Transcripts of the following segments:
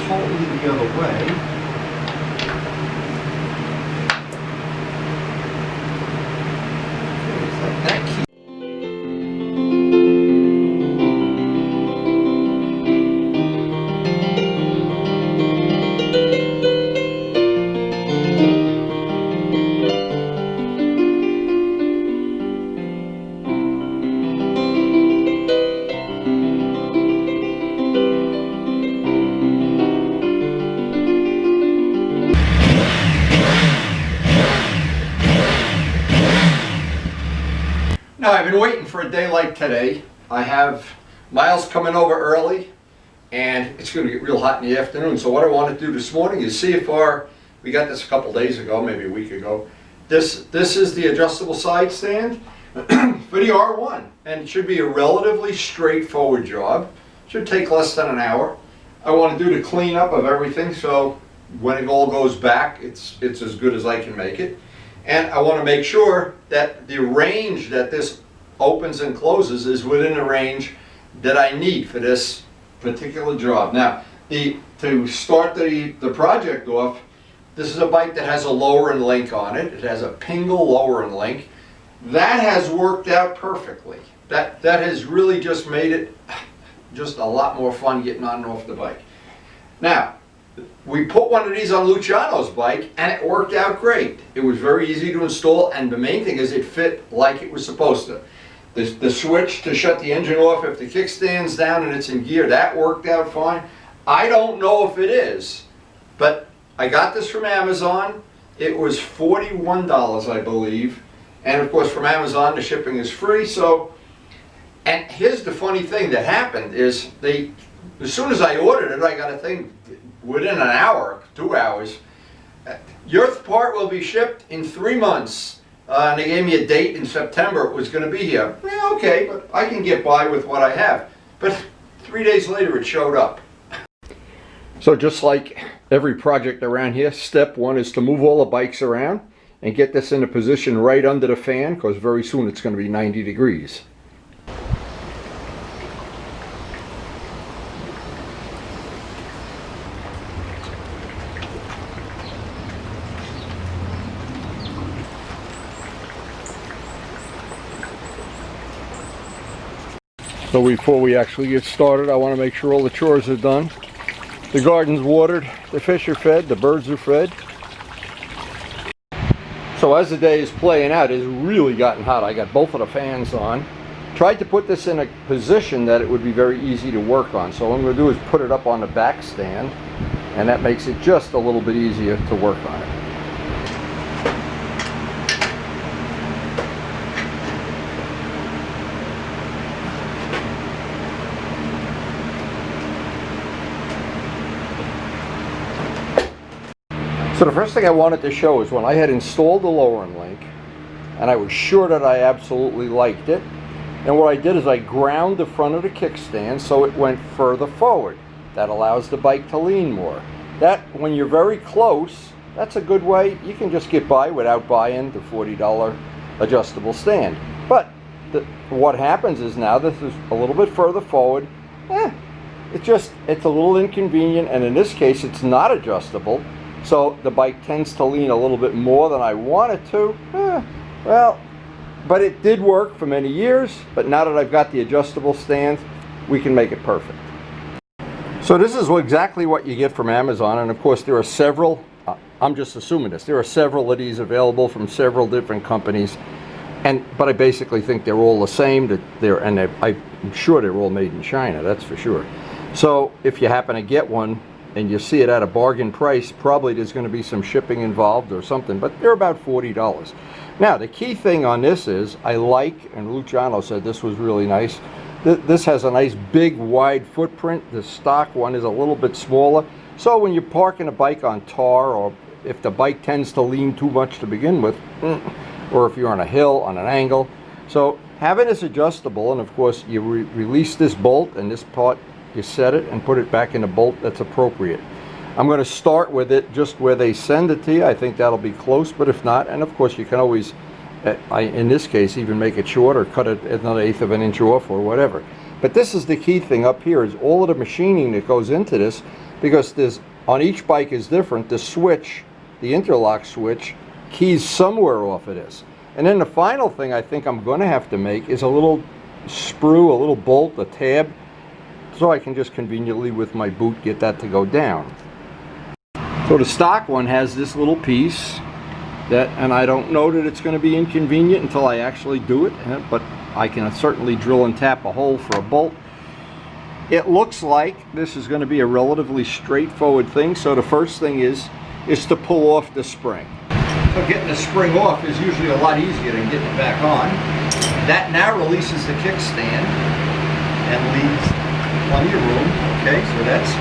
totally the other way. Okay, it's like that key. Now, I've been waiting for a day like today. I have Miles coming over early, and it's going to get real hot in the afternoon. So what I want to do this morning is see if we got this a couple days ago, maybe a week ago. This is the adjustable side stand for the R1, and it should be a relatively straightforward job. Should take less than an hour. I want to do the cleanup of everything, so when it all goes back, it's as good as I can make it. And I want to make sure that the range that this opens and closes is within the range that I need for this particular job. Now, to start the project off, this is a bike that has a lower and link on it. It has a Pingle lower and link. That has worked out perfectly. That has really just made it just a lot more fun getting on and off the bike. Now, we put one of these on Luciano's bike, and it worked out great. It was very easy to install, and the main thing is it fit like it was supposed to. The switch to shut the engine off if the kickstand's down and it's in gear, that worked out fine. I don't know if it is, but I got this from Amazon. It was $41, I believe. And of course, from Amazon, the shipping is free. So, and here's the funny thing that happened is as soon as I ordered it, I got a thing within an hour, 2 hours. Your part will be shipped in 3 months. And they gave me a date in September it was going to be here. Yeah, okay, but I can get by with what I have. But 3 days later, it showed up. So just like every project around here, step one is to move all the bikes around and get this in a position right under the fan, because very soon it's going to be 90 degrees. So before we actually get started, I want to make sure all the chores are done. The garden's watered, the fish are fed, the birds are fed. So as the day is playing out, it's really gotten hot. I got both of the fans on. Tried to put this in a position that it would be very easy to work on. So what I'm going to do is put it up on the back stand, and that makes it just a little bit easier to work on it. So the first thing I wanted to show is when I had installed the lower and link, and I was sure that I absolutely liked it, and what I did is I ground the front of the kickstand so it went further forward. That allows the bike to lean more. That, when you're very close, that's a good way. You can just get by without buying the $40 adjustable stand. But what happens is now this is a little bit further forward. It's a little inconvenient, and in this case it's not adjustable. So the bike tends to lean a little bit more than I want it to. Well, but it did work for many years. But now that I've got the adjustable stand, we can make it perfect. So this is exactly what you get from Amazon. And of course there are several, I'm just assuming this, there are several of these available from several different companies. But I basically think they're all the same. I'm sure they're all made in China, that's for sure. So if you happen to get one, and you see it at a bargain price, probably there's going to be some shipping involved or something, but they're about $40. Now, the key thing on this is, and Luciano said this was really nice, this has a nice big wide footprint. The stock one is a little bit smaller, so when you're parking a bike on tar, or if the bike tends to lean too much to begin with, or if you're on a hill, on an angle. So having this adjustable, and of course you release this bolt, and this part you set it and put it back in a bolt that's appropriate. I'm going to start with it just where they send it to you. I think that'll be close, but if not, and of course you can always, in this case, even make it short or cut it another 1/8 of an inch off or whatever. But this is the key thing up here, is all of the machining that goes into this. because there's, on each bike is different. The switch, the interlock switch, keys somewhere off of this. And then the final thing I think I'm going to have to make is a little sprue, a little bolt, a tab, so I can just conveniently with my boot get that to go down. So the stock one has this little piece that, and I don't know that it's going to be inconvenient until I actually do it, but I can certainly drill and tap a hole for a bolt. It looks like this is going to be a relatively straightforward thing. So the first thing is to pull off the spring. So getting the spring off is usually a lot easier than getting it back on. That now releases the kickstand and leaves plenty of room. Okay, so that's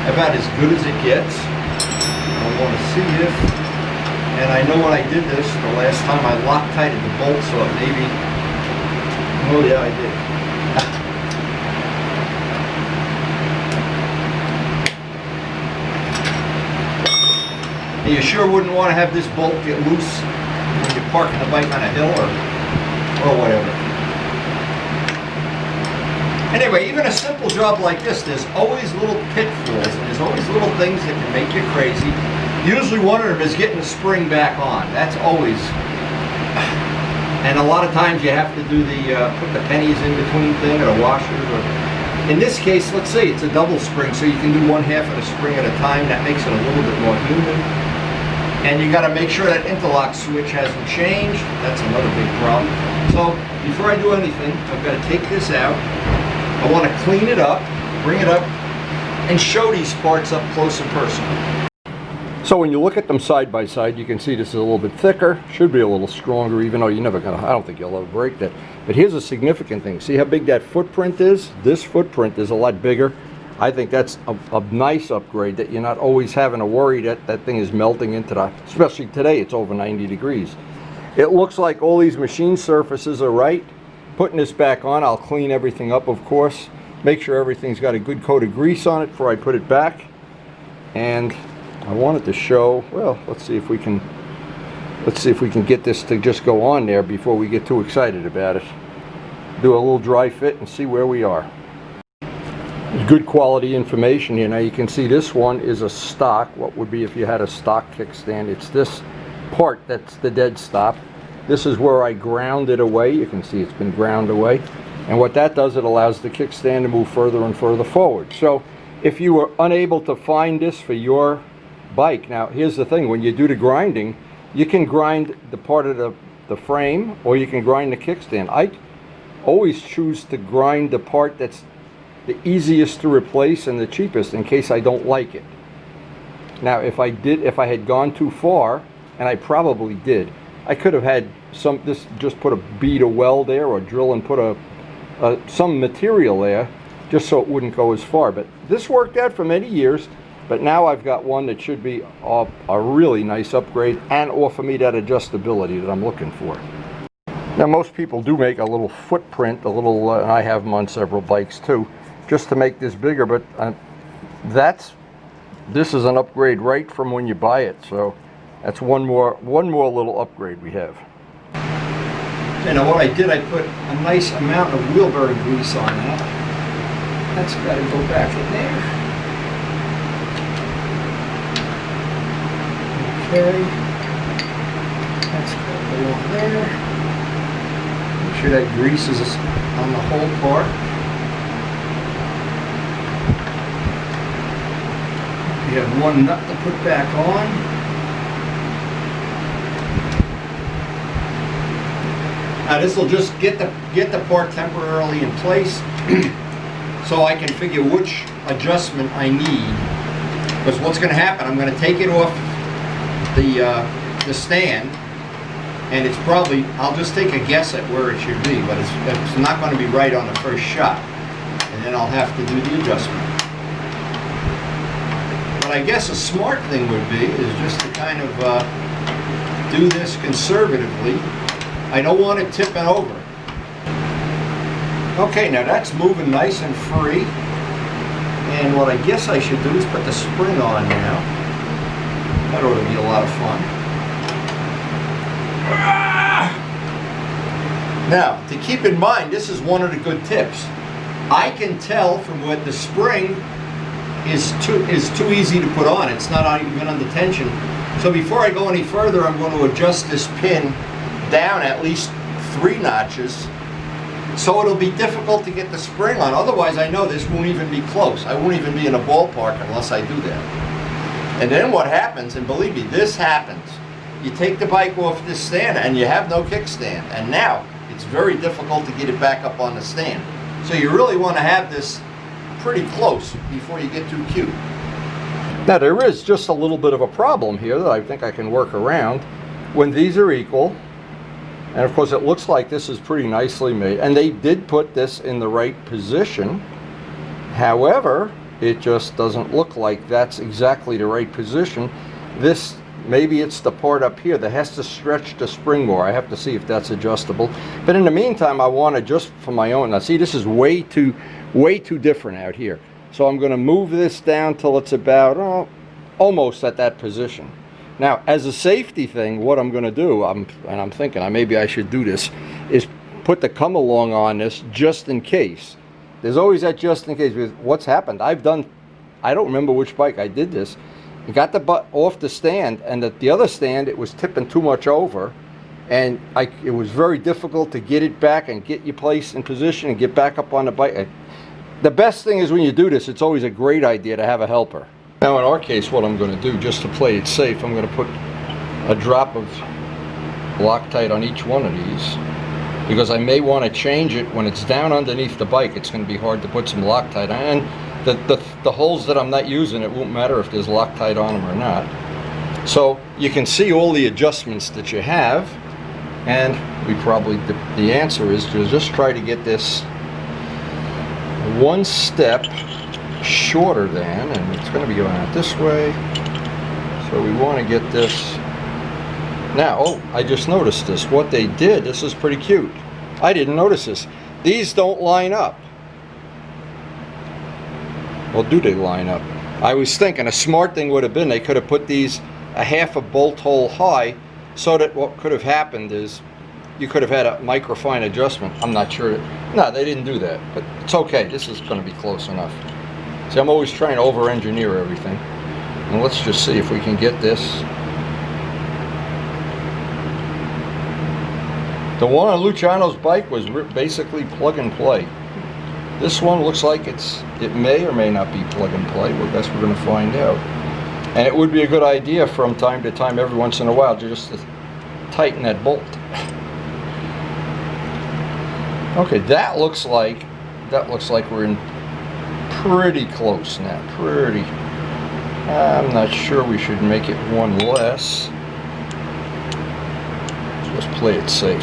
about as good as it gets. I want to see if, and I know when I did this the last time I Loctited the bolt, so maybe, oh yeah, I did. You sure wouldn't want to have this bolt get loose when you're parking the bike on a hill or whatever. Anyway, even a simple job like this, there's always little pitfalls, and there's always little things that can make you crazy. Usually one of them is getting the spring back on. That's always, and a lot of times you have to do the, put the pennies in between thing or the washers. Or, in this case, let's say it's a double spring, so you can do one half of the spring at a time. That makes it a little bit more human. And you got to make sure that interlock switch hasn't changed. That's another big problem. So before I do anything, I've got to take this out. I want to clean it up, bring it up, and show these parts up close and personal. So when you look at them side by side, you can see this is a little bit thicker, should be a little stronger, even though you're never gonna, I don't think you'll ever break that. But here's a significant thing. See how big that footprint is? This footprint is a lot bigger. I think that's a nice upgrade, that you're not always having to worry that that thing is melting into the, especially today, it's over 90 degrees. It looks like all these machine surfaces are right. Putting this back on, I'll clean everything up, of course. Make sure everything's got a good coat of grease on it before I put it back. And I wanted to show, well, let's see if we can get this to just go on there before we get too excited about it. Do a little dry fit and see where we are. Good quality information here. Now you can see this one is a stock. What would be if you had a stock kickstand? It's this part that's the dead stop. This is where I ground it away. You can see it's been ground away. And what that does, it allows the kickstand to move further and further forward. So if you were unable to find this for your bike, now here's the thing, when you do the grinding, you can grind the part of the frame, or you can grind the kickstand. I always choose to grind the part that's the easiest to replace and the cheapest, in case I don't like it. Now if I had gone too far, and I probably did, I could have had just put a bead of weld there, or drill and put some material there, just so it wouldn't go as far. But this worked out for many years. But now I've got one that should be a really nice upgrade and offer me that adjustability that I'm looking for. Now most people do make a little footprint, and I have them on several bikes too, just to make this bigger. But this is an upgrade right from when you buy it. So that's one more little upgrade we have. Okay, now what I did, I put a nice amount of wheel bearing grease on that. That's got to go back in there. Okay, that's going to go on there. Make sure that grease is on the whole part. You have one nut to put back on. Now this will just get the part temporarily in place, so I can figure which adjustment I need. Because what's going to happen, I'm going to take it off the stand, and it's probably, I'll just take a guess at where it should be, but it's not going to be right on the first shot, and then I'll have to do the adjustment. But I guess a smart thing would be is just to kind of do this conservatively. I don't want it tipping over. Okay, now that's moving nice and free, and what I guess I should do is put the spring on now. That ought to be a lot of fun. Now, to keep in mind, this is one of the good tips. I can tell from what the spring is too easy to put on. It's not even under tension. So before I go any further, I'm going to adjust this pin down at least 3 notches, so it'll be difficult to get the spring on. Otherwise, I know this won't even be close. I won't even be in a ballpark unless I do that. And then what happens, and believe me, this happens, you take the bike off this stand and you have no kickstand, and now it's very difficult to get it back up on the stand. So you really want to have this pretty close before you get too cute. Now there is just a little bit of a problem here that I think I can work around. When these are equal, and of course it looks like this is pretty nicely made, and they did put this in the right position. However, it just doesn't look like that's exactly the right position. This, maybe it's the part up here that has to stretch the spring more. I have to see if that's adjustable. But in the meantime, I want to, just for my own, now see, this is way too different out here. So I'm going to move this down till it's about almost at that position. Now, as a safety thing, what I'm going to do, and I'm thinking maybe I should do this, is put the come along on this just in case. There's always that just in case. Because what's happened, I don't remember which bike I did this. I got the butt off the stand, and at the other stand, it was tipping too much over, and it was very difficult to get it back and get your place in position and get back up on the bike. The best thing is when you do this, it's always a great idea to have a helper. Now in our case, what I'm going to do, just to play it safe, I'm going to put a drop of Loctite on each one of these, because I may want to change it when it's down underneath the bike. It's going to be hard to put some Loctite on. And the holes that I'm not using, it won't matter if there's Loctite on them or not. So you can see all the adjustments that you have, and the answer is to just try to get this one step shorter than, and it's going to be going out this way, so we want to get this. Now, oh, I just noticed this. What they did, this is pretty cute. I didn't notice this. These don't line up. Well, do they line up? I was thinking a smart thing would have been they could have put these a half a bolt hole high, so that what could have happened is you could have had a microfine adjustment. I'm not sure. No, they didn't do that, but it's okay. This is going to be close enough. See, I'm always trying to over-engineer everything. And let's just see if we can get this. The one on Luciano's bike was basically plug and play. This one looks like it may or may not be plug and play. Well, I guess we're going to find out. And it would be a good idea from time to time, every once in a while, just to tighten that bolt. Okay, that looks like we're in pretty close now. Pretty. I'm not sure we should make it one less. Just play it safe.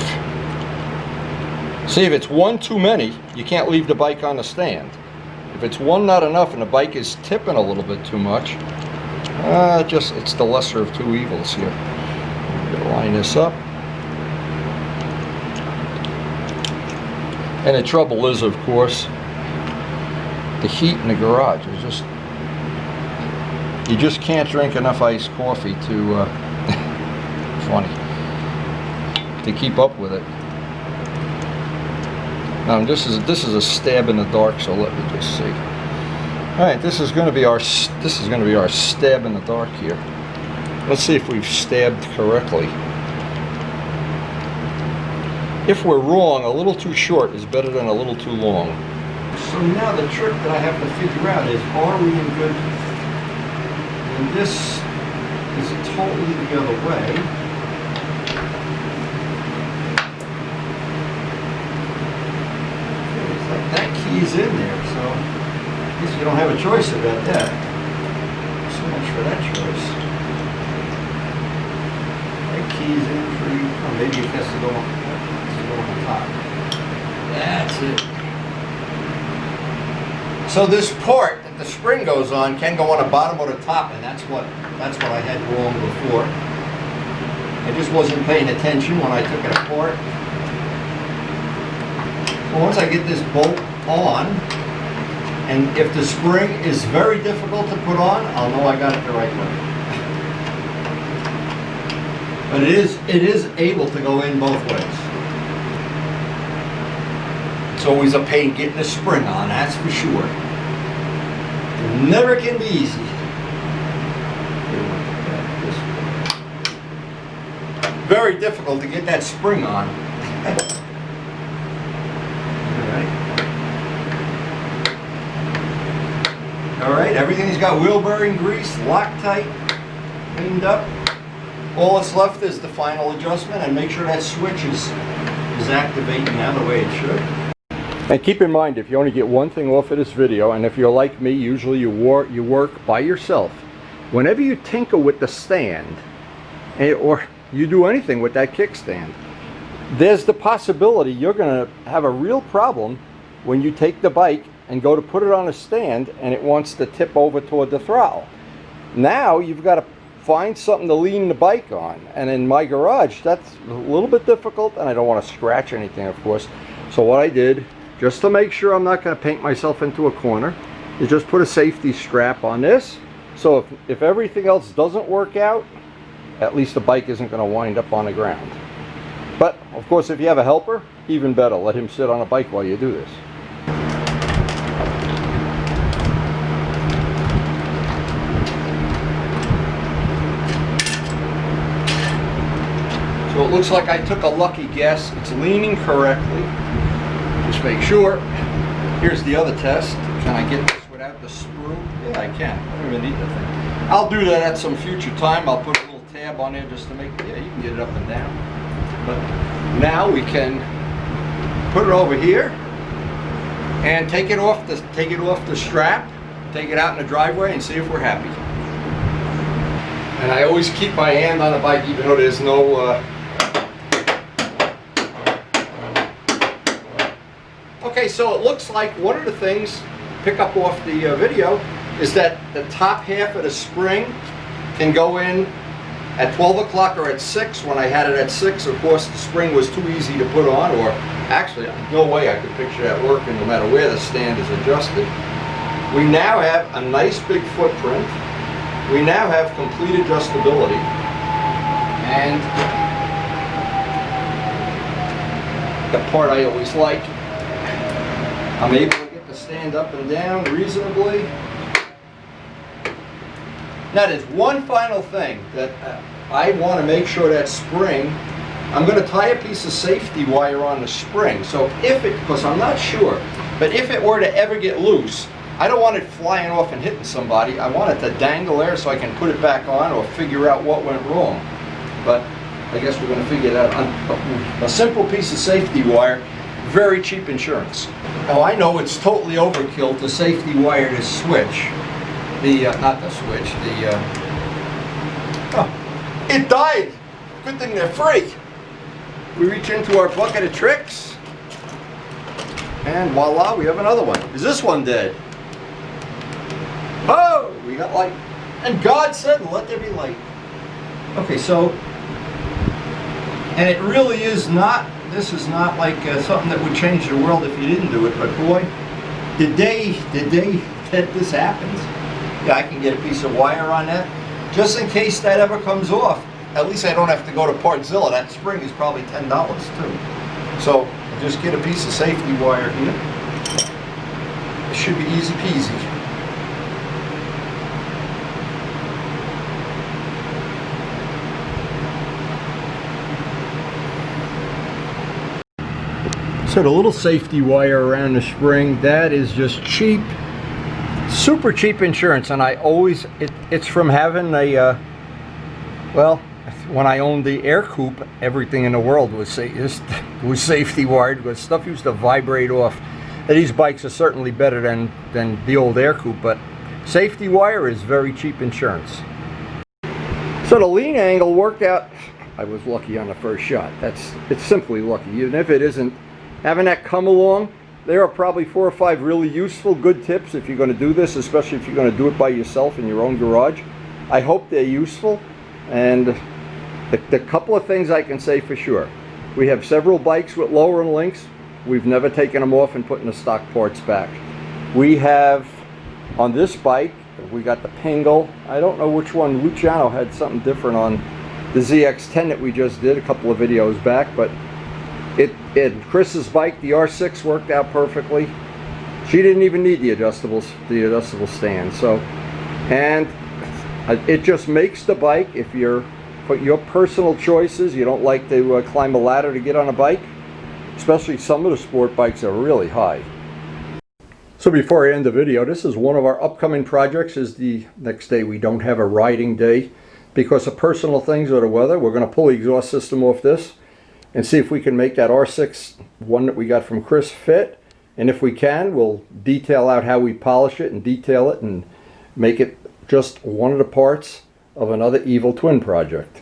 See, if it's one too many, you can't leave the bike on the stand. If it's one not enough and the bike is tipping a little bit too much, it's the lesser of two evils here. I'm going to line this up. And the trouble is, of course, the heat in the garage is just, you just can't drink enough iced coffee to, funny, to keep up with it. Now this is a stab in the dark, so let me just see. All right, this is going to be our stab in the dark here. Let's see if we've stabbed correctly. If we're wrong, a little too short is better than a little too long. So now the trick that I have to figure out is, are we in good? And this is totally the other way. That key's in there, so I guess you don't have a choice about that. So much for that choice. That key's in for you. Oh, maybe it has to go on the top. That's it. So this port that the spring goes on can go on the bottom or the top, and that's what I had wrong before. I just wasn't paying attention when I took it apart. So once I get this bolt on, and if the spring is very difficult to put on, I'll know I got it the right way. But it is able to go in both ways. It's always a pain getting the spring on, that's for sure. Never can be easy. Very difficult to get that spring on. Alright, everything's got wheel bearing grease, Loctite, cleaned up. All that's left is the final adjustment, and make sure that switch is activating now the way it should. And keep in mind, if you only get one thing off of this video, and if you're like me, usually you work by yourself. Whenever you tinker with the stand, or you do anything with that kickstand, there's the possibility you're going to have a real problem when you take the bike and go to put it on a stand and it wants to tip over toward the throttle. Now you've got to find something to lean the bike on, and in my garage that's a little bit difficult, and I don't want to scratch anything, of course. So what I did, just to make sure I'm not going to paint myself into a corner, is just put a safety strap on this, so if everything else doesn't work out, at least the bike isn't going to wind up on the ground. But of course, if you have a helper, even better, let him sit on a bike while you do this. So it looks like I took a lucky guess. It's leaning correctly. Just make sure. Here's the other test. Can I get this without the screw? Yeah, I can. I don't even need the thing. I'll do that at some future time. I'll put a little tab on there just to make, yeah, you can get it up and down. But now we can put it over here and take it off the strap, take it out in the driveway, and see if we're happy. And I always keep my hand on the bike, even though there's no Okay, so it looks like one of the things, pick up off the video, is that the top half of the spring can go in at 12 o'clock or at 6. When I had it at 6, of course, the spring was too easy to put on, or actually, no way I could picture that working no matter where the stand is adjusted. We now have a nice big footprint. We now have complete adjustability. And the part I always like, I'm able to get the stand up and down reasonably. Now there's one final thing that I want to make sure that spring, I'm going to tie a piece of safety wire on the spring. So if it, because I'm not sure, but if it were to ever get loose, I don't want it flying off and hitting somebody. I want it to dangle there so I can put it back on or figure out what went wrong. But I guess we're going to figure that out. A simple piece of safety wire, very cheap insurance. Now I know it's totally overkill to safety wire this switch. Not the switch, oh, it died. Good thing they're free. We reach into our bucket of tricks, and voila, we have another one. Is this one dead? Oh, we got light. And God said, let there be light. Okay, so, and it really is not, this is not like something that would change the world if you didn't do it, but boy, the day that this happens, yeah, I can get a piece of wire on that, just in case that ever comes off. At least I don't have to go to Partzilla. That spring is probably $10 too. So just get a piece of safety wire here. It should be easy peasy. So the little safety wire around the spring, that is just cheap, super cheap insurance. And I always, it's from having a, well, when I owned the air coupe, everything in the world was safety wired, because stuff used to vibrate off. And these bikes are certainly better than the old air coupe, but safety wire is very cheap insurance. So the lean angle worked out. I was lucky on the first shot. It's simply lucky. Even if it isn't, having that come along, there are probably 4 or 5 really useful, good tips if you're going to do this, especially if you're going to do it by yourself in your own garage. I hope they're useful, and the couple of things I can say for sure. We have several bikes with lowering links. We've never taken them off and putting the stock parts back. We have, on this bike, we got the Pingle. I don't know which one. Luciano had something different on the ZX10 that we just did a couple of videos back, but Chris's bike, the R6, worked out perfectly. She didn't even need the adjustable stand. So, and it just makes the bike, if you're, for your personal choices, you don't like to climb a ladder to get on a bike, especially some of the sport bikes are really high. So before I end the video, this is one of our upcoming projects. Is the next day we don't have a riding day because of personal things or the weather. We're going to pull the exhaust system off this and see if we can make that R6 one that we got from Chris fit. And if we can, we'll detail out how we polish it and detail it and make it just one of the parts of another Evil Twin project.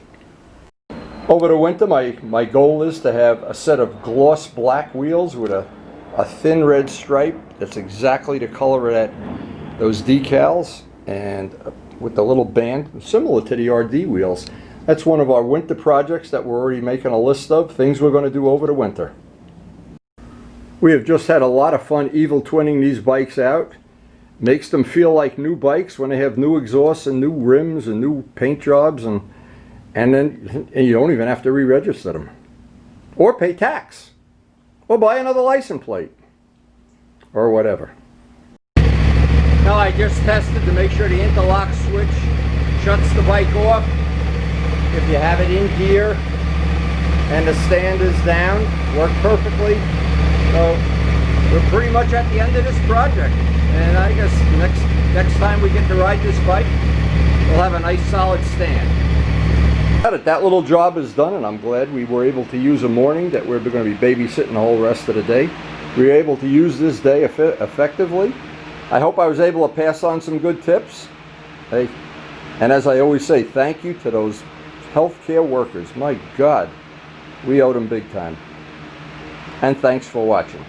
Over the winter, my goal is to have a set of gloss black wheels with a thin red stripe that's exactly the color of those decals, and with the little band similar to the RD wheels. That's one of our winter projects that we're already making a list of, things we're going to do over the winter. We have just had a lot of fun Evil Twinning these bikes out. Makes them feel like new bikes when they have new exhausts and new rims and new paint jobs, and you don't even have to re-register them or pay tax or buy another license plate or whatever. Now I just tested to make sure the interlock switch shuts the bike off if you have it in gear and the stand is down. Worked perfectly. So we're pretty much at the end of this project, and I guess next time we get to ride this bike, we'll have a nice solid stand. Now that little job is done, and I'm glad we were able to use a morning that we're going to be babysitting the whole rest of the day. We were able to use this day effectively. I hope I was able to pass on some good tips. Hey, and as I always say, thank you to those healthcare workers. My God, we owe them big time. And thanks for watching.